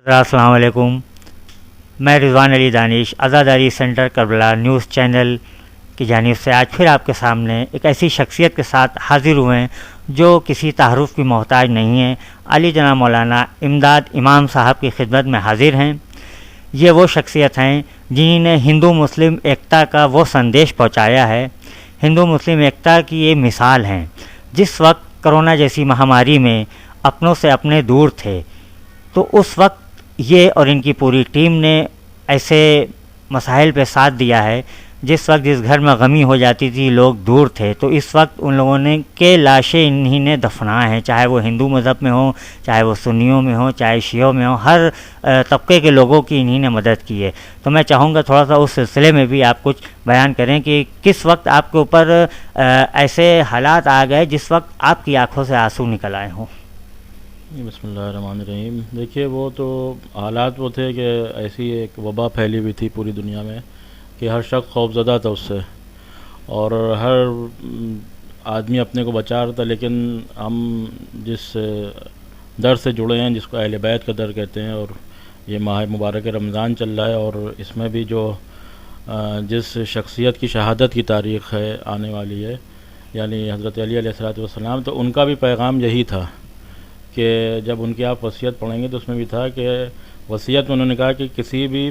السلام علیکم. میں رضوان علی دانش عزاداری سینٹر کربلا نیوز چینل کی جانب سے آج پھر آپ کے سامنے ایک ایسی شخصیت کے ساتھ حاضر ہوئے ہیں جو کسی تعارف کی محتاج نہیں ہے. علی جناب مولانا امداد امام صاحب کی خدمت میں حاضر ہیں. یہ وہ شخصیت ہیں جنہوں نے ہندو مسلم ایکتا کا وہ سندیش پہنچایا ہے. ہندو مسلم ایکتا کی یہ مثال ہیں. جس وقت کرونا جیسی مہاماری میں اپنوں سے اپنے دور تھے تو اس وقت یہ اور ان کی پوری ٹیم نے ایسے مسائل پہ ساتھ دیا ہے. جس وقت جس گھر میں غمی ہو جاتی تھی لوگ دور تھے تو اس وقت ان لوگوں نے کے لاشیں انہی نے دفنائے ہیں, چاہے وہ ہندو مذہب میں ہوں, چاہے وہ سنیوں میں ہوں, چاہے شیعوں میں ہوں, ہر طبقے کے لوگوں کی انہی نے مدد کی ہے. تو میں چاہوں گا تھوڑا سا اس سلسلے میں بھی آپ کچھ بیان کریں کہ کس وقت آپ کے اوپر ایسے حالات آ گئے جس وقت آپ کی آنکھوں سے آنسو نکل آئے ہوں. بسم اللہ الرحمن الرحیم. دیکھیے وہ تو حالات وہ تھے کہ ایسی ایک وبا پھیلی ہوئی تھی پوری دنیا میں کہ ہر شخص خوفزدہ تھا اس سے, اور ہر آدمی اپنے کو بچا رہا تھا. لیکن ہم جس در سے جڑے ہیں جس کو اہل بیت کا در کہتے ہیں, اور یہ ماہ مبارک رمضان چل رہا ہے, اور اس میں بھی جو جس شخصیت کی شہادت کی تاریخ ہے آنے والی ہے یعنی حضرت علی علیہ الصلوۃ والسلام, تو ان کا بھی پیغام یہی تھا کہ جب ان کی آپ وصیت پڑھیں گے تو اس میں بھی تھا کہ وصیت میں انہوں نے کہا کہ کسی بھی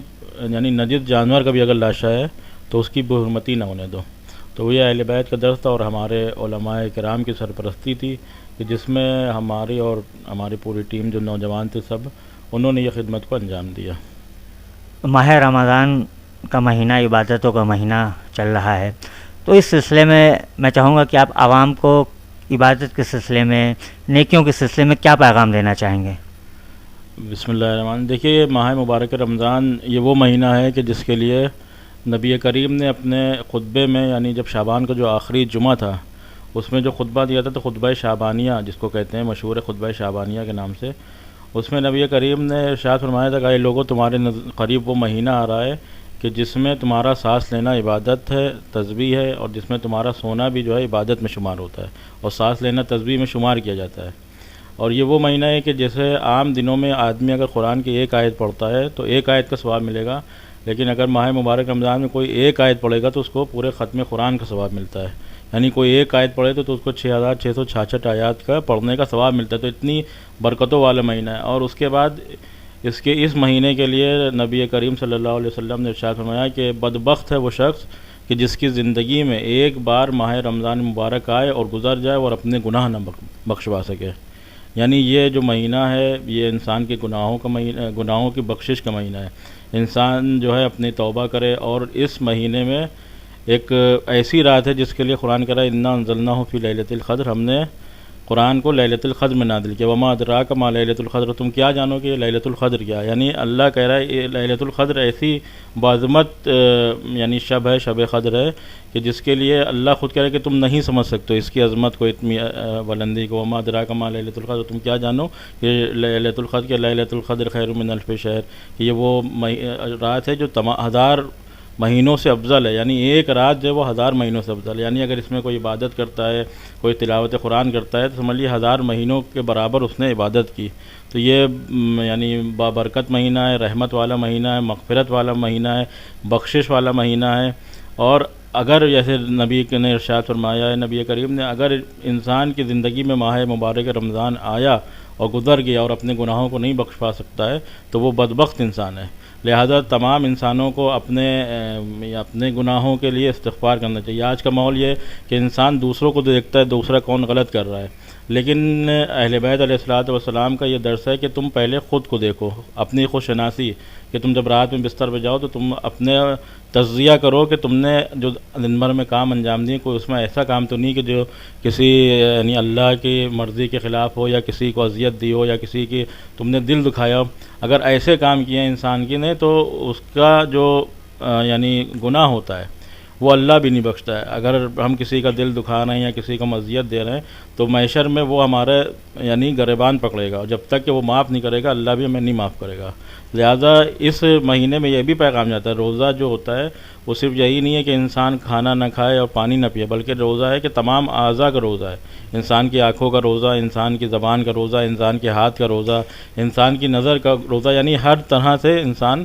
یعنی نجس جانور کا بھی اگر لاشا ہے تو اس کی بحرمتی نہ ہونے دو. تو یہ اہل بیت کا درس تھا اور ہمارے علماء کرام کی سرپرستی تھی کہ جس میں ہماری اور ہماری پوری ٹیم جو نوجوان تھے سب انہوں نے یہ خدمت کو انجام دیا. ماہ رمضان کا مہینہ عبادتوں کا مہینہ چل رہا ہے, تو اس سلسلے میں چاہوں گا کہ آپ عوام کو عبادت کے سلسلے میں, نیکیوں کے سلسلے میں کیا پیغام دینا چاہیں گے؟ بسم اللہ الرحمن. دیکھیے یہ ماہ مبارک رمضان یہ وہ مہینہ ہے کہ جس کے لیے نبی کریم نے اپنے خطبے میں یعنی جب شعبان کا جو آخری جمعہ تھا اس میں جو خطبہ دیا تھا تو خطبہ شعبانیہ جس کو کہتے ہیں مشہور خطبہ شعبانیہ کے نام سے, اس میں نبی کریم نے ارشاد فرمایا تھا کہ اے لوگوں تمہارے قریب وہ مہینہ آ رہا ہے کہ جس میں تمہارا سانس لینا عبادت ہے, تسبیح ہے, اور جس میں تمہارا سونا بھی جو ہے عبادت میں شمار ہوتا ہے اور سانس لینا تسبیح میں شمار کیا جاتا ہے. اور یہ وہ مہینہ ہے کہ جیسے عام دنوں میں آدمی اگر قرآن کی ایک آیت پڑھتا ہے تو ایک آیت کا ثواب ملے گا, لیکن اگر ماہ مبارک رمضان میں کوئی ایک آیت پڑھے گا تو اس کو پورے ختم قرآن کا ثواب ملتا ہے. یعنی کوئی ایک آیت پڑھے تو اس کو 6666 آیات کا پڑھنے کا ثواب ملتا ہے. تو اتنی برکتوں والا مہینہ ہے. اور اس کے بعد اس مہینے کے لیے نبی کریم صلی اللہ علیہ وسلم نے ارشاد فرمایا کہ بدبخت ہے وہ شخص کہ جس کی زندگی میں ایک بار ماہ رمضان مبارک آئے اور گزر جائے اور اپنے گناہ نہ بخشوا سکے. یعنی یہ جو مہینہ ہے یہ انسان کے گناہوں کا مہینہ, گناہوں کی بخشش کا مہینہ ہے. انسان جو ہے اپنی توبہ کرے, اور اس مہینے میں ایک ایسی رات ہے جس کے لیے قرآن کہہ رہا ہے انا انزلناہ فی لیلۃ القدر, ہم نے قرآن کو لیلۃ القدر میں نازل کیا. وما ادراک ما لیلۃ القدر, تم کیا جانو کہ یہ لیلۃ القدر کیا ہے. یعنی اللہ کہہ رہا ہے یہ لیلۃ القدر ایسی بعظمت یعنی شب ہے, شب قدر ہے کہ جس کے لیے اللہ خود کہہ رہا ہے کہ تم نہیں سمجھ سکتے اس کی عظمت کو, اتنی بلندی کو. وما ادراک ما لیلۃ القدر, تم کیا جانو کہ لیلۃ القدر کہ لیلۃ القدر خیر من الف شہر, کہ یہ وہ رات ہے جو 1000 مہینوں سے افضل ہے. یعنی ایک رات جو ہے وہ 1000 مہینوں سے افضل ہے. یعنی اگر اس میں کوئی عبادت کرتا ہے, کوئی تلاوت قرآن کرتا ہے تو سمجھ لیے 1000 مہینوں کے برابر اس نے عبادت کی. تو یہ یعنی بابرکت مہینہ ہے, رحمت والا مہینہ ہے, مغفرت والا مہینہ ہے, بخشش والا مہینہ ہے. اور اگر جیسے نبی نے ارشاد فرمایا ہے نبی کریم نے, اگر انسان کی زندگی میں ماہ مبارک رمضان آیا اور گزر گیا اور اپنے گناہوں کو نہیں بخش پا سکتا ہے تو وہ بدبخت انسان ہے. لہذا تمام انسانوں کو اپنے گناہوں کے لیے استغفار کرنا چاہیے. آج کا ماحول یہ ہے کہ انسان دوسروں کو دیکھتا ہے دوسرا کون غلط کر رہا ہے, لیکن اہل بیت علیہ الصلوۃ والسلام کا یہ درس ہے کہ تم پہلے خود کو دیکھو, اپنی خود شناسی, کہ تم جب رات میں بستر پہ جاؤ تو تم اپنے تجزیہ کرو کہ تم نے جو دن بھر میں کام انجام دیے کوئی اس میں ایسا کام تو نہیں کہ جو کسی یعنی اللہ کی مرضی کے خلاف ہو, یا کسی کو اذیت دی ہو, یا کسی کی تم نے دل دکھایا ہو. اگر ایسے کام کیے انسان کی نے تو اس کا جو یعنی گناہ ہوتا ہے وہ اللہ بھی نہیں بخشتا ہے. اگر ہم کسی کا دل دکھا رہے ہیں یا کسی کو اذیت دے رہے ہیں تو محشر میں وہ ہمارے یعنی گریبان پکڑے گا, اور جب تک کہ وہ معاف نہیں کرے گا اللہ بھی ہمیں نہیں معاف کرے گا. لہذا اس مہینے میں یہ بھی پیغام جاتا ہے, روزہ جو ہوتا ہے وہ صرف یہی نہیں ہے کہ انسان کھانا نہ کھائے اور پانی نہ پیے, بلکہ روزہ ہے کہ تمام اعضاء کا روزہ ہے. انسان کی آنکھوں کا روزہ, انسان کی زبان کا روزہ, انسان کے ہاتھ کا روزہ, انسان کی نظر کا روزہ, یعنی ہر طرح سے انسان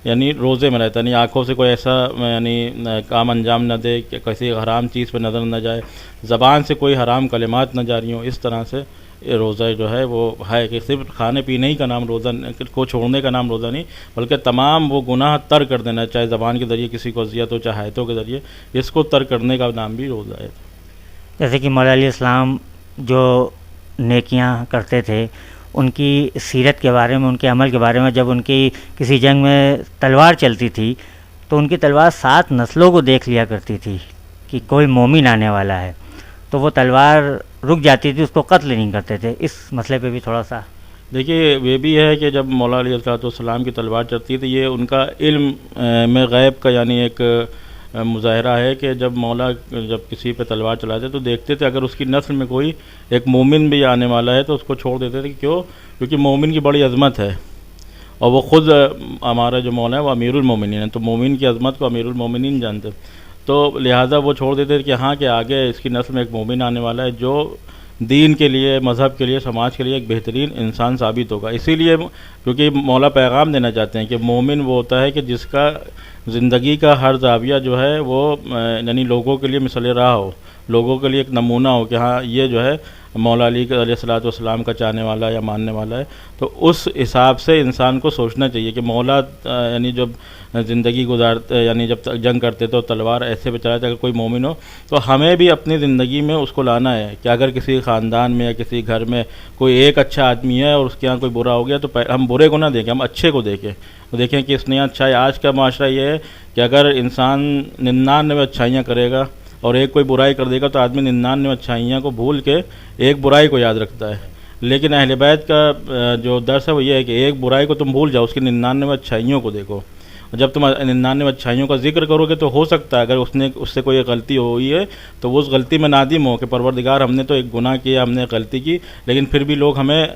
یعنی روزے میں رہتا ہے. یعنی آنکھوں سے کوئی ایسا یعنی کام انجام نہ دے کہ کسی حرام چیز پہ نظر نہ جائے, زبان سے کوئی حرام کلمات نہ جاری ہوں. اس طرح سے یہ روزہ جو ہے وہ ہے کہ صرف کھانے پینے ہی کا نام روزہ کو چھوڑنے کا نام روزہ نہیں, بلکہ تمام وہ گناہ ترک کر دینا, چاہے زبان کے ذریعے کسی کو اذیت ہو, چاہے ہاتھوں کے ذریعے, اس کو ترک کرنے کا نام بھی روزہ ہے. جیسے کہ مولا علیہ السلام جو نیکیاں کرتے تھے ان کی سیرت کے بارے میں, ان کے عمل کے بارے میں, جب ان کی کسی جنگ میں تلوار چلتی تھی تو ان کی تلوار 7 نسلوں کو دیکھ لیا کرتی تھی کہ کوئی مومن آنے والا ہے, تو وہ تلوار رک جاتی تھی, اس کو قتل نہیں کرتے تھے. اس مسئلے پہ بھی تھوڑا سا دیکھیے, یہ بھی ہے کہ جب مولا علیہ السلام کی تلوار چلتی تھی, یہ ان کا علم میں غیب کا یعنی ایک مظاہرہ ہے کہ جب مولا جب کسی پہ تلوار چلاتے تو دیکھتے تھے اگر اس کی نسل میں کوئی ایک مومن بھی آنے والا ہے تو اس کو چھوڑ دیتے تھے. کیوں؟ کیونکہ مومن کی بڑی عظمت ہے, اور وہ خود ہمارا جو مولا ہے وہ امیر المومنین ہے, تو مومن کی عظمت کو امیر المومنین جانتے, تو لہٰذا وہ چھوڑ دیتے تھے کہ ہاں کہ آگے اس کی نسل میں ایک مومن آنے والا ہے جو دین کے لیے, مذہب کے لیے, سماج کے لیے ایک بہترین انسان ثابت ہوگا. اسی لیے کیونکہ مولا پیغام دینا چاہتے ہیں کہ مومن وہ ہوتا ہے کہ جس کا زندگی کا ہر زاویہ جو ہے وہ یعنی لوگوں کے لیے مثال راہ ہو, لوگوں کے لیے ایک نمونہ ہو کہ ہاں یہ جو ہے مولا علی علیہ السلام کا چاہنے والا یا ماننے والا ہے. تو اس حساب سے انسان کو سوچنا چاہیے کہ مولا یعنی جب زندگی گزارتے یعنی جب جنگ کرتے تو تلوار ایسے پہ چلاتے اگر کوئی مومن ہو, تو ہمیں بھی اپنی زندگی میں اس کو لانا ہے کہ اگر کسی خاندان میں یا کسی گھر میں کوئی ایک اچھا آدمی ہے اور اس کے یہاں کوئی برا ہو گیا تو ہم برے کو نہ دیکھیں, ہم اچھے کو دیکھیں کہ اس نے اچھا ہے. آج کا معاشرہ یہ ہے کہ اگر انسان 99 اچھائیاں کرے گا اور ایک کوئی برائی کر دے گا تو آدمی 99 اچھائیاں کو بھول کے ایک برائی کو یاد رکھتا ہے. لیکن اہل بیت کا جو درس ہے وہ یہ ہے کہ ایک برائی کو تم بھول جاؤ, اس کی 99 اچھائیوں کو دیکھو. جب تم 99 اچھائیوں کا ذکر کرو گے تو ہو سکتا ہے اگر اس سے کوئی غلطی ہوئی ہے تو وہ اس غلطی میں نادم ہو کہ پروردگار ہم نے تو ایک گناہ کیا, ہم نے غلطی کی, لیکن پھر بھی لوگ ہمیں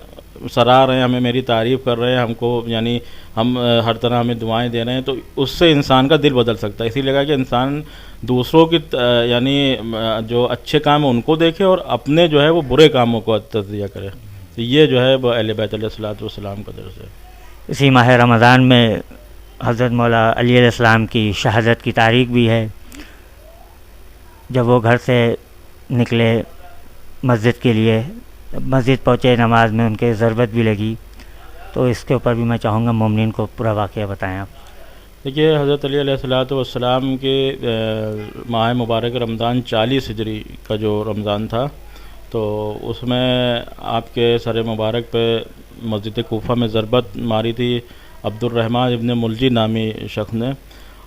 سراہ رہے ہیں, ہمیں میری تعریف کر رہے ہیں, ہم کو یعنی ہم ہر طرح ہمیں دعائیں دے رہے ہیں, تو اس سے انسان کا دل بدل سکتا ہے. اسی لیے کہا کہ انسان دوسروں کی یعنی جو اچھے کام ہیں ان کو دیکھے اور اپنے جو ہے وہ برے کاموں کو تجزیہ کرے. تو یہ جو ہے وہ اہل بیت علیہ السلام کا درس ہے. اسی ماہ رمضان میں حضرت مولا علی علیہ السلام کی شہادت کی تاریخ بھی ہے. جب وہ گھر سے نکلے مسجد کے لیے, مسجد پہنچے, نماز میں ان کے ضربت بھی لگی, تو اس کے اوپر بھی میں چاہوں گا مومنین کو پورا واقعہ بتائیں آپ. دیکھیے, حضرت علی علیہ السلام کے ماہ مبارک رمضان 40 ہجری کا جو رمضان تھا, تو اس میں آپ کے سر مبارک پہ مسجد کوفہ میں ضربت ماری تھی عبد الرحمن ابن ملجی نامی شخص نے.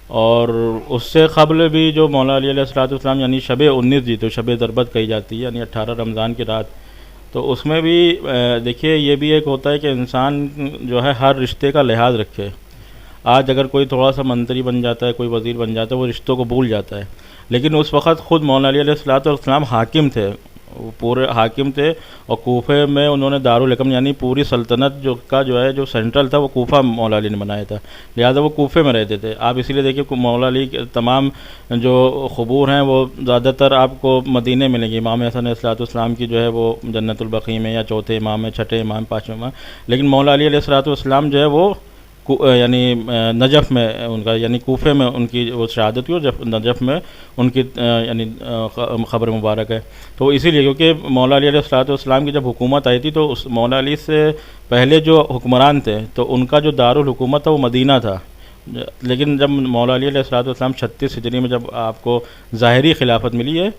اور اس سے قبل بھی جو مولا علی علیہ السلام یعنی شب 19 جی, تو شب ضربت کہی جاتی ہے یعنی 18 رمضان کی رات, تو اس میں بھی دیکھیے یہ بھی ایک ہوتا ہے کہ انسان جو ہے ہر رشتے کا لحاظ رکھے. آج اگر کوئی تھوڑا سا منتری بن جاتا ہے, کوئی وزیر بن جاتا ہے, وہ رشتوں کو بھول جاتا ہے, لیکن اس وقت خود مولا علی علیہ السلام حاکم تھے, پورے حاکم تھے, اور کوفے میں انہوں نے دارالحکم یعنی پوری سلطنت جو سینٹرل تھا وہ کوفہ مولا علی نے بنایا تھا, لہذا وہ کوفے میں رہتے تھے. آپ اسی لیے دیکھیے مولا علی کے تمام جو قبور ہیں وہ زیادہ تر آپ کو مدینے ملیں گے. امام حسن علیہ السلام کی جو ہے وہ جنت البقیع میں یا چوتھے امام میں, چھٹے امام, پانچویں امام, لیکن مولا علی علیہ السلام جو ہے وہ یعنی نجف میں ان کا یعنی کوفے میں ان کی وہ شہادت ہوئی, اور نجف میں ان کی یعنی خبر مبارک ہے. تو اسی لیے کیونکہ مولا علی علیہ السلام کی جب حکومت آئی تھی تو اس مولا علی سے پہلے جو حکمران تھے تو ان کا جو دارالحکومت تھا وہ مدینہ تھا, لیکن جب مولا علی علیہ السلام 36 ہجری میں جب آپ کو ظاہری خلافت ملی ہے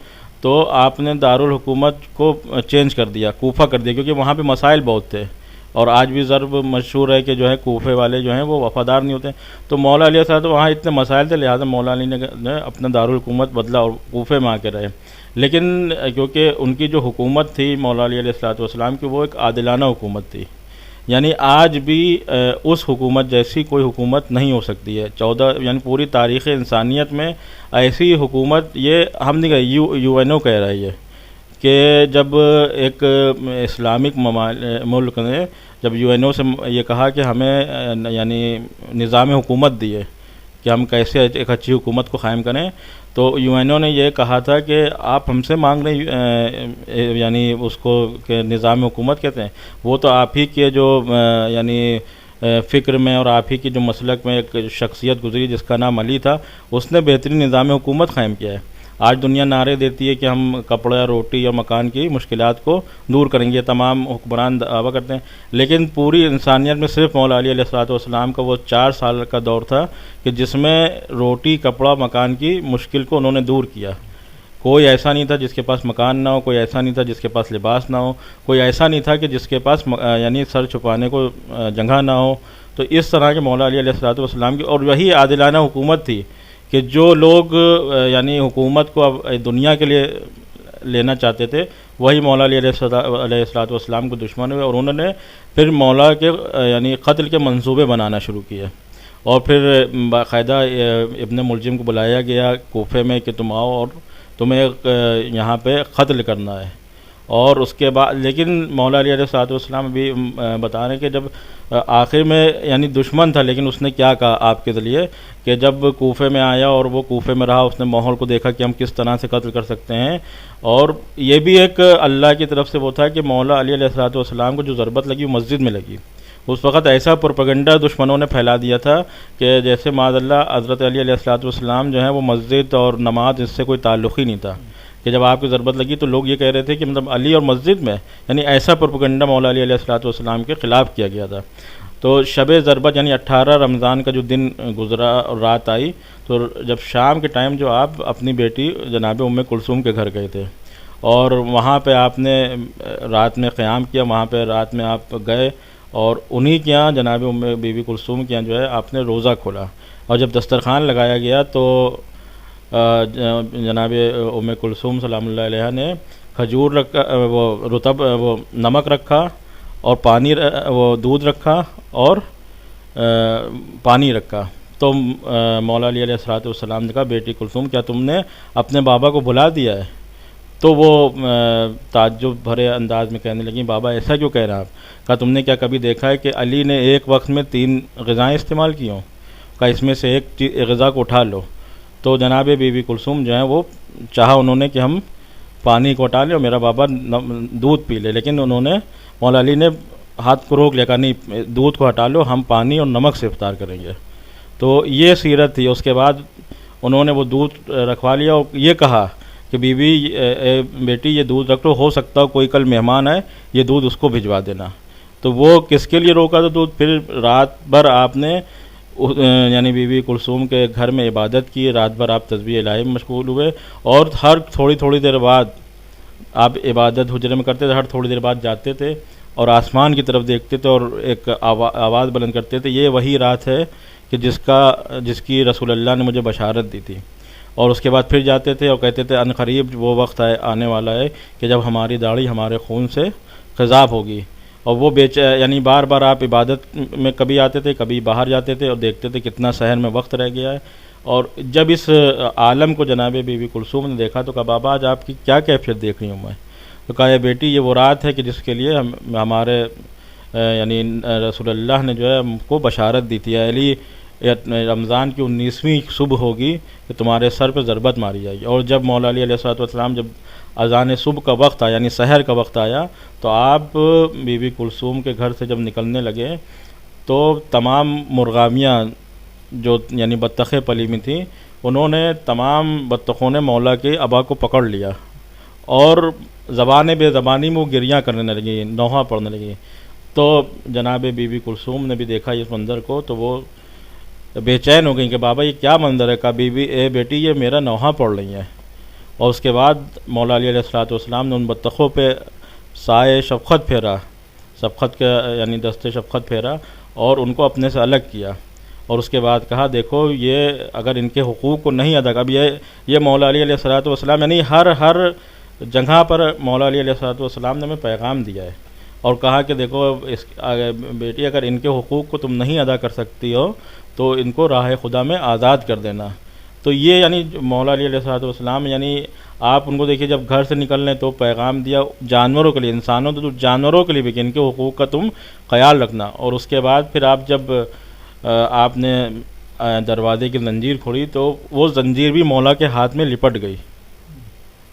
تو آپ نے دارالحکومت کو چینج کر دیا, کوفہ کر دیا, کیونکہ وہاں پہ مسائل بہت تھے. اور آج بھی ضرب مشہور ہے کہ جو ہے کوفے والے جو ہیں وہ وفادار نہیں ہوتے, تو مولا علیہ السلام وہاں اتنے مسائل تھے, لہٰذا مولا علی نے اپنا دارالحکومت بدلا اور کوفے میں آ کے رہے. لیکن کیونکہ ان کی جو حکومت تھی مولا علی علیہ السلام کی وہ ایک عادلانہ حکومت تھی, یعنی آج بھی اس حکومت جیسی کوئی حکومت نہیں ہو سکتی ہے. 14 یعنی پوری تاریخ انسانیت میں ایسی حکومت یہ ہم نہیں کہہ یو این او کہہ رہا ہے یہ کہ جب ایک اسلامک ملک نے جب یو این او سے یہ کہا کہ ہمیں یعنی نظام حکومت دیے کہ ہم کیسے ایک اچھی حکومت کو قائم کریں, تو یو این او نے یہ کہا تھا کہ آپ ہم سے مانگ رہے ہیں یعنی اس کو کہ نظام حکومت کہتے ہیں, وہ تو آپ ہی کے جو یعنی فکر میں اور آپ ہی کی جو مسلک میں ایک شخصیت گزری جس کا نام علی تھا, اس نے بہترین نظام حکومت قائم کیا ہے. آج دنیا نعرے دیتی ہے کہ ہم کپڑا, روٹی اور مکان کی مشکلات کو دور کریں گے, تمام حکمران دعویٰ کرتے ہیں, لیکن پوری انسانیت میں صرف مولا علی علیہ الصلوۃ والسلام کا وہ 4 سال کا دور تھا کہ جس میں روٹی, کپڑا, مکان کی مشکل کو انہوں نے دور کیا. کوئی ایسا نہیں تھا جس کے پاس مکان نہ ہو, کوئی ایسا نہیں تھا جس کے پاس لباس نہ ہو, کوئی ایسا نہیں تھا کہ جس کے پاس یعنی سر چھپانے کو جگہ نہ ہو. تو اس طرح کے مولا علی علیہ الصلوۃ والسلام کی, اور وہی عادلانہ حکومت تھی کہ جو لوگ یعنی حکومت کو اب دنیا کے لیے لینا چاہتے تھے وہی مولا علی علیہ الصلوۃ والسلام کو دشمن ہوئے, اور انہوں نے پھر مولا کے یعنی قتل کے منصوبے بنانا شروع کیے. اور پھر باقاعدہ ابن ملجم کو بلایا گیا کوفے میں کہ تم آؤ اور تمہیں یہاں پہ قتل کرنا ہے. اور اس کے بعد لیکن مولا علی علیہ الصلوۃ والسلام بھی بتا رہے ہیں کہ جب آخر میں یعنی دشمن تھا, لیکن اس نے کیا کہا آپ کے ذریعے کہ جب کوفے میں آیا اور وہ کوفے میں رہا, اس نے ماحول کو دیکھا کہ ہم کس طرح سے قتل کر سکتے ہیں. اور یہ بھی ایک اللہ کی طرف سے وہ تھا کہ مولا علی علیہ الصلوۃ والسلام کو جو ضربت لگی وہ مسجد میں لگی. اس وقت ایسا پروپیگنڈا دشمنوں نے پھیلا دیا تھا کہ جیسے معاذ اللہ حضرت علی علیہ الصلوۃ والسلام جو ہیں وہ مسجد اور نماز اس سے کوئی تعلق ہی نہیں تھا, کہ جب آپ کی ضربت لگی تو لوگ یہ کہہ رہے تھے کہ مطلب علی اور مسجد میں, یعنی ایسا پروپیگنڈا مولا علی علیہ الصلوۃ والسلام کے خلاف کیا گیا تھا. تو شب ضربت یعنی 18 رمضان کا جو دن گزرا اور رات آئی, تو جب شام کے ٹائم جو آپ اپنی بیٹی جناب ام کلثوم کے گھر گئے تھے اور وہاں پہ آپ نے رات میں قیام کیا, وہاں پہ رات میں آپ گئے اور انہی کے یہاں جناب ام بی بی کلثوم کے یہاں جو ہے آپ نے روزہ کھولا. اور جب دسترخوان لگایا گیا تو جناب ام کلثوم سلام اللہ علیہ نے کھجور رکھا, وہ رطب وہ نمک رکھا اور پانی وہ دودھ رکھا اور پانی رکھا. تو مولا علی علیہ الصلوۃ والسلام نے کہا بیٹی کلثوم کیا تم نے اپنے بابا کو بھلا دیا ہے؟ تو وہ تعجب بھرے انداز میں کہنے لگیں بابا ایسا کیوں کہہ رہا آپ؟ کہا تم نے کیا کبھی دیکھا ہے کہ علی نے ایک وقت میں 3 غذائیں استعمال کی ہوں؟ کہا اس میں سے ایک غذا کو اٹھا لو. تو جناب بی بی کلثوم جو ہیں وہ چاہا انہوں نے کہ ہم پانی کو اٹھا لیں اور میرا بابا دودھ پی لے, لیکن انہوں نے مولا علی نے ہاتھ کو روک لیا, کہا نہیں دودھ کو ہٹا لو, ہم پانی اور نمک سے افطار کریں گے. تو یہ سیرت تھی. اس کے بعد انہوں نے وہ دودھ رکھوا لیا اور یہ کہا کہ بی بی بیٹی یہ دودھ رکھ لو, ہو سکتا ہو کوئی کل مہمان آئے, یہ دودھ اس کو بھجوا دینا. تو وہ کس کے لیے روکا تھا دودھ؟ پھر رات بھر آپ نے یعنی بی بی کلثوم کے گھر میں عبادت کی, رات بھر آپ تسبیح الہی میں مشغول ہوئے, اور ہر تھوڑی دیر بعد آپ عبادت حجرے میں کرتے تھے, ہر تھوڑی دیر بعد جاتے تھے اور آسمان کی طرف دیکھتے تھے اور ایک آواز بلند کرتے تھے, یہ وہی رات ہے کہ جس کی رسول اللہ نے مجھے بشارت دی تھی. اور اس کے بعد پھر جاتے تھے اور کہتے تھے ان قریب وہ وقت آنے والا ہے کہ جب ہماری داڑھی ہمارے خون سے خضاب ہوگی. اور وہ یعنی بار بار آپ عبادت میں کبھی آتے تھے کبھی باہر جاتے تھے اور دیکھتے تھے کتنا شہر میں وقت رہ گیا ہے. اور جب اس عالم کو جناب بی بی کلثوم نے دیکھا تو کہا بابا آج آپ کی کیا کیفیت دیکھ رہی ہوں میں؟ تو کہا بیٹی یہ وہ رات ہے کہ جس کے لیے ہمارے یعنی رسول اللہ نے جو ہے ہم کو بشارت دی تھی, علی رمضان کی 19ویں صبح ہوگی کہ تمہارے سر پہ ضربت ماری جائے گی. اور جب مولا علی علیہ الصلوۃ والسلام جب اذان صبح کا وقت آیا یعنی سحر کا وقت آیا تو آپ بی بی کلثوم کے گھر سے جب نکلنے لگے تو تمام مرغامیاں جو یعنی بطخیں پلی میں تھیں, انہوں نے تمام بطخوں نے مولا کے ابا کو پکڑ لیا اور زبان بے زبانی میں وہ گریاں کرنے لگی, نوحہ پڑھنے لگی. تو جناب بی بی کلثوم نے بھی دیکھا اس منظر کو تو وہ بے چین ہو گئی کہ بابا یہ کیا منظر ہے؟ کہا بی بی اے بیٹی یہ میرا نوحہ پڑھ رہی ہیں. اور اس کے بعد مولا علی علیہ الصلوۃ والسلام نے ان بطخوں پہ سائے شفقت پھیرا, شفقت کا یعنی دست شفقت پھیرا اور ان کو اپنے سے الگ کیا. اور اس کے بعد کہا دیکھو یہ اگر ان کے حقوق کو نہیں ادا, اب یہ مولا علی علیہ الصلوۃ والسلام یعنی ہر جگہ پر مولا علی علیہ الصلوۃ والسلام نے ہمیں پیغام دیا ہے. اور کہا کہ دیکھو بیٹی اگر ان کے حقوق کو تم نہیں ادا کر سکتی ہو تو ان کو راہ خدا میں آزاد کر دینا. تو یہ یعنی مولا علی علیہ السلام یعنی آپ ان کو دیکھیے جب گھر سے نکلنے تو پیغام دیا جانوروں کے لیے, انسانوں تو جانوروں کے لیے بھی کہ ان کے حقوق کا تم خیال رکھنا. اور اس کے بعد پھر آپ جب آپ نے دروازے کی زنجیر کھولی تو وہ زنجیر بھی مولا کے ہاتھ میں لپٹ گئی,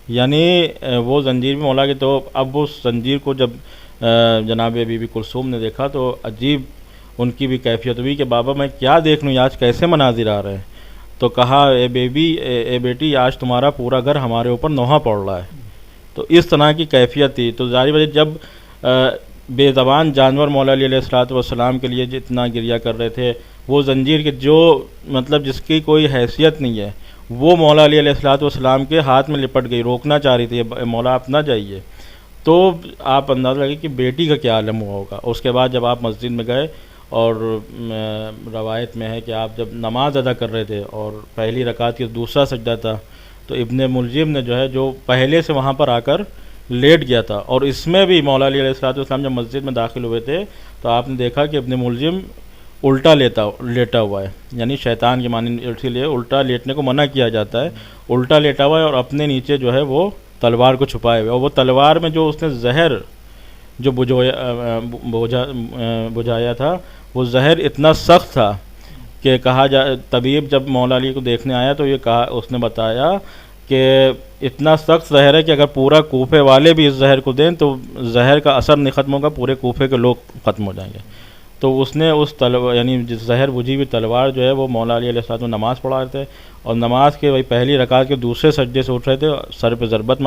یعنی وہ زنجیر بھی مولا کے. تو اب اس زنجیر کو جب جناب بی بی کلثوم نے دیکھا تو عجیب ان کی بھی کیفیت ہوئی کہ بابا میں کیا دیکھ لوں, آج کیسے مناظر آ رہے ہیں. تو کہا اے بیٹی آج تمہارا پورا گھر ہمارے اوپر نوحہ پڑ رہا ہے. تو اس طرح کی کیفیت تھی. تو ظاہر بات جب بے زبان جانور مولا علی علیہ السلام کے لیے جتنا گریہ کر رہے تھے, وہ زنجیر کے جو مطلب جس کی کوئی حیثیت نہیں ہے وہ مولا علی علیہ السلام کے ہاتھ میں لپٹ گئی, روکنا چاہ رہی تھی مولا آپ نہ جائیے. تو آپ اندازہ لگے کہ بیٹی کا کیا عالم ہوا ہوگا. اس کے بعد جب آپ مسجد میں گئے اور روایت میں ہے کہ آپ جب نماز ادا کر رہے تھے اور پہلی رکعت کی دوسرا سجدہ تھا تو ابن ملجم نے جو ہے جو پہلے سے وہاں پر آ کر لیٹ گیا تھا, اور اس میں بھی مولا علی علیہ السلام جب مسجد میں داخل ہوئے تھے تو آپ نے دیکھا کہ ابن ملجم الٹا لیٹا ہوا ہے, یعنی شیطان کی مانند. اسی لیے الٹا لیٹنے کو منع کیا جاتا ہے. الٹا لیٹا ہوا ہے اور اپنے نیچے جو ہے وہ تلوار کو چھپائے ہوئے, اور وہ تلوار میں جو اس نے زہر جو بجھایا تھا وہ زہر اتنا سخت تھا کہ کہا طبیب جب مولا علی کو دیکھنے آیا تو یہ کہا, اس نے بتایا کہ اتنا سخت زہر ہے کہ اگر پورا کوفے والے بھی اس زہر کو دیں تو زہر کا اثر نہیں ختم ہوگا, پورے کوفے کے لوگ ختم ہو جائیں گے. تو اس نے اس یعنی جس زہر بجھی ہوئی تلوار جو ہے وہ مولا علی علیہ السلام نماز پڑھا رہے تھے, اور نماز کے وہی پہلی رکعت کے دوسرے سجدے سے اٹھ رہے تھے, سر پہ ضربت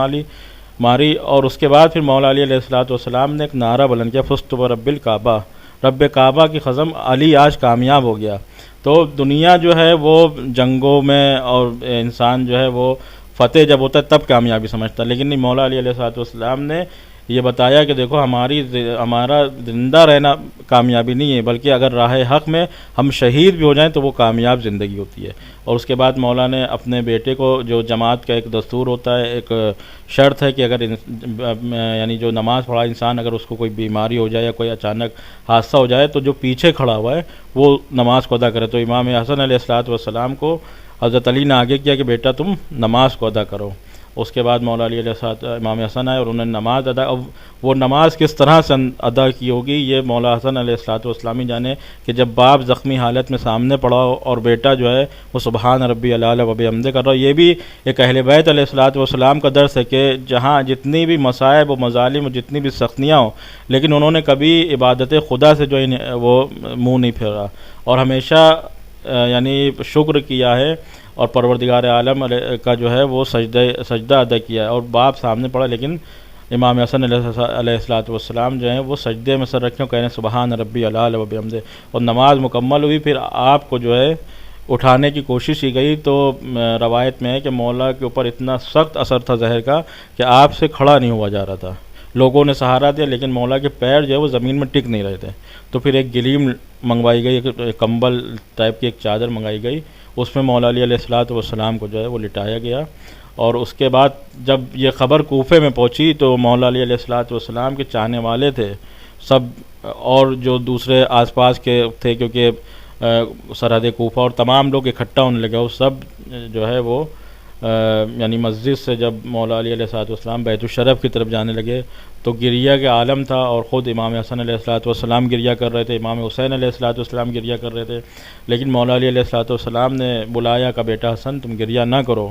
ماری. اور اس کے بعد پھر مولا علی علیہ السلام نے ایک نعرہ بلند کیا, فزت برب الکعبہ, رب کعبہ کی قسم علی آج کامیاب ہو گیا. تو دنیا جو ہے وہ جنگوں میں اور انسان جو ہے وہ فتح جب ہوتا ہے تب کامیابی سمجھتا ہے, لیکن نہیں, مولا علی علیہ السلام نے یہ بتایا کہ دیکھو ہمارا زندہ رہنا کامیابی نہیں ہے, بلکہ اگر راہ حق میں ہم شہید بھی ہو جائیں تو وہ کامیاب زندگی ہوتی ہے. اور اس کے بعد مولا نے اپنے بیٹے کو, جو جماعت کا ایک دستور ہوتا ہے, ایک شرط ہے کہ اگر یعنی جو نماز پڑھا انسان اگر اس کو کوئی بیماری ہو جائے یا کوئی اچانک حادثہ ہو جائے تو جو پیچھے کھڑا ہوا ہے وہ نماز کو ادا کرے. تو امام حسن علیہ السلام کو حضرت علی نے آگے کیا کہ بیٹا تم نماز کو ادا کرو. اس کے بعد مولا علی علیہ السلام امام حسن آئے اور انہوں نے نماز ادا. اب وہ نماز کس طرح سے ادا کی ہوگی یہ مولا حسن علیہ السلام ہی جانے, کہ جب باپ زخمی حالت میں سامنے پڑا ہو اور بیٹا جو ہے وہ سبحان ربی العلی و بحمدہ کر رہا ہو. یہ بھی ایک اہل بیت علیہ السلام کا درس ہے کہ جہاں جتنی بھی مصائب و مظالم و جتنی بھی سختیاں ہوں, لیکن انہوں نے کبھی عبادت خدا سے جو ہے وہ منہ نہیں پھیرا اور ہمیشہ یعنی شکر کیا ہے اور پروردگار عالم کا جو ہے وہ سجدہ ادا کیا ہے. اور باپ سامنے پڑا لیکن امام حسن علیہ السلام جو ہیں وہ سجدے میں سر رکھیں, کہنے سبحان ربی العلی و بحمدہ, اور نماز مکمل ہوئی. پھر آپ کو جو ہے اٹھانے کی کوشش کی گئی تو روایت میں ہے کہ مولا کے اوپر اتنا سخت اثر تھا زہر کا کہ آپ سے کھڑا نہیں ہوا جا رہا تھا. لوگوں نے سہارا دیا لیکن مولا کے پیر جو ہے وہ زمین میں ٹک نہیں رہے تھے. تو پھر ایک گلیم منگوائی گئی, ایک کمبل ٹائپ کی ایک چادر منگائی گئی, اس میں مولا علی علیہ السلام کو جو ہے وہ لٹایا گیا. اور اس کے بعد جب یہ خبر کوفے میں پہنچی تو مولا علی علیہ السلام کے چاہنے والے تھے سب, اور جو دوسرے آس پاس کے تھے کیونکہ سرحد کوفہ, اور تمام لوگ اکٹھا ہونے لگے. وہ سب جو ہے وہ یعنی مسجد سے جب مولا علی علیہ السلام بیت الشرف کی طرف جانے لگے تو گریہ کے عالم تھا, اور خود امام حسن علیہ السلام گریہ کر رہے تھے, امام حسین علیہ السلام گریہ کر رہے تھے. لیکن مولا علی علیہ السلام نے بلایا کہ بیٹا حسن تم گریہ نہ کرو,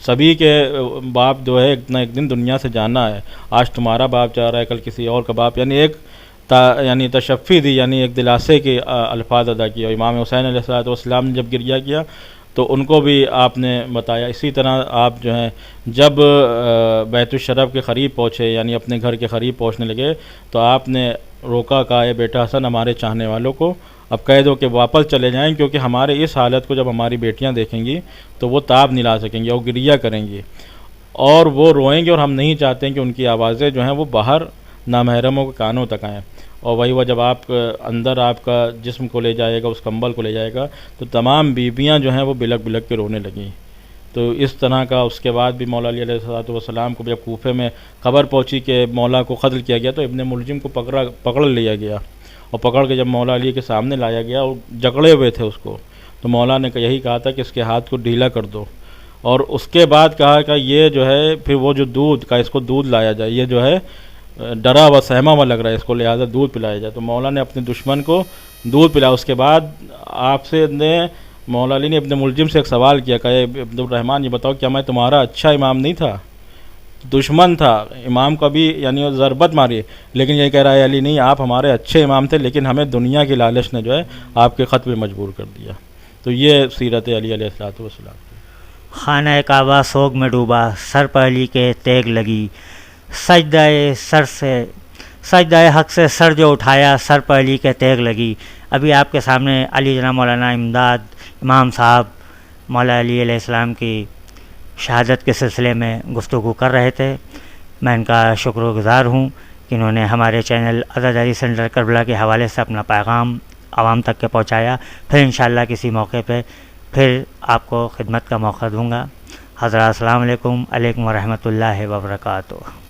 سبھی کے باپ جو ہے ایک دن دنیا سے جانا ہے, آج تمہارا باپ جا رہا ہے کل کسی اور کا باپ, یعنی ایک تشفی دی, یعنی ایک دلاسے کے الفاظ ادا کیا. امام حسین علیہ السلام نے جب گریہ کیا تو ان کو بھی آپ نے بتایا. اسی طرح آپ جو ہیں جب بیت الشرف کے قریب پہنچے, یعنی اپنے گھر کے قریب پہنچنے لگے, تو آپ نے روکا, کہا اے بیٹا حسن ہمارے چاہنے والوں کو اب کہہ دو کہ واپس چلے جائیں, کیونکہ ہمارے اس حالت کو جب ہماری بیٹیاں دیکھیں گی تو وہ تاب نہیں لا سکیں گی اور گریہ کریں گی اور وہ روئیں گے, اور ہم نہیں چاہتے کہ ان کی آوازیں جو ہیں وہ باہر نامحرموں کے کانوں تک آئیں. اور وہی وہ جب آپ اندر آپ کا جسم کو لے جائے گا, اس کمبل کو لے جائے گا, تو تمام بیویاں جو ہیں وہ بلک بلک کے رونے لگیں تو اس طرح کا اس کے بعد بھی مولا علی علیہ السلام کو جب کوفے میں خبر پہنچی کہ مولا کو قتل کیا گیا تو ابن ملجم کو پکڑ لیا گیا، اور پکڑ کے جب مولا علی کے سامنے لایا گیا اور جکڑے ہوئے تھے اس کو، تو مولا نے یہی کہا تھا کہ اس کے ہاتھ کو ڈھیلا کر دو، اور اس کے بعد کہا کہ یہ جو ہے پھر وہ جو دودھ کا اس کو دودھ لایا جائے، یہ جو ہے ڈرا ہوا سہما ہوا لگ رہا ہے، اس کو لہٰذا دودھ پلایا جائے۔ تو مولا نے اپنے دشمن کو دودھ پلایا۔ اس کے بعد آپ سے نے مولا علی نے ابن ملجم سے ایک سوال کیا کہ عبد الرحمن یہ بتاؤ کیا میں تمہارا اچھا امام نہیں تھا؟ دشمن تھا، امام کا بھی یعنی ضربت ماری، لیکن یہ کہہ رہا ہے علی نہیں، آپ ہمارے اچھے امام تھے، لیکن ہمیں دنیا کی لالچ نے جو ہے آپ کے قتل میں مجبور کر دیا۔ تو یہ سیرت علی علیہ السلام کی۔ خانہ کعبہ سوگ میں ڈوبا، سر پر علی کے تیغ لگی، سجدہ حق سے سر جو اٹھایا، سر پر علی کے تیغ لگی۔ ابھی آپ کے سامنے علی جناب مولانا امداد امام صاحب مولا علی علیہ السلام کی شہادت کے سلسلے میں گفتگو کر رہے تھے۔ میں ان کا شکر گزار ہوں کہ انہوں نے ہمارے چینل عزاداری سینٹر کربلا کے حوالے سے اپنا پیغام عوام تک کے پہنچایا۔ پھر انشاءاللہ کسی موقع پہ پھر آپ کو خدمت کا موقع دوں گا۔ حضرات السلام علیکم ورحمۃ اللہ وبرکاتہ۔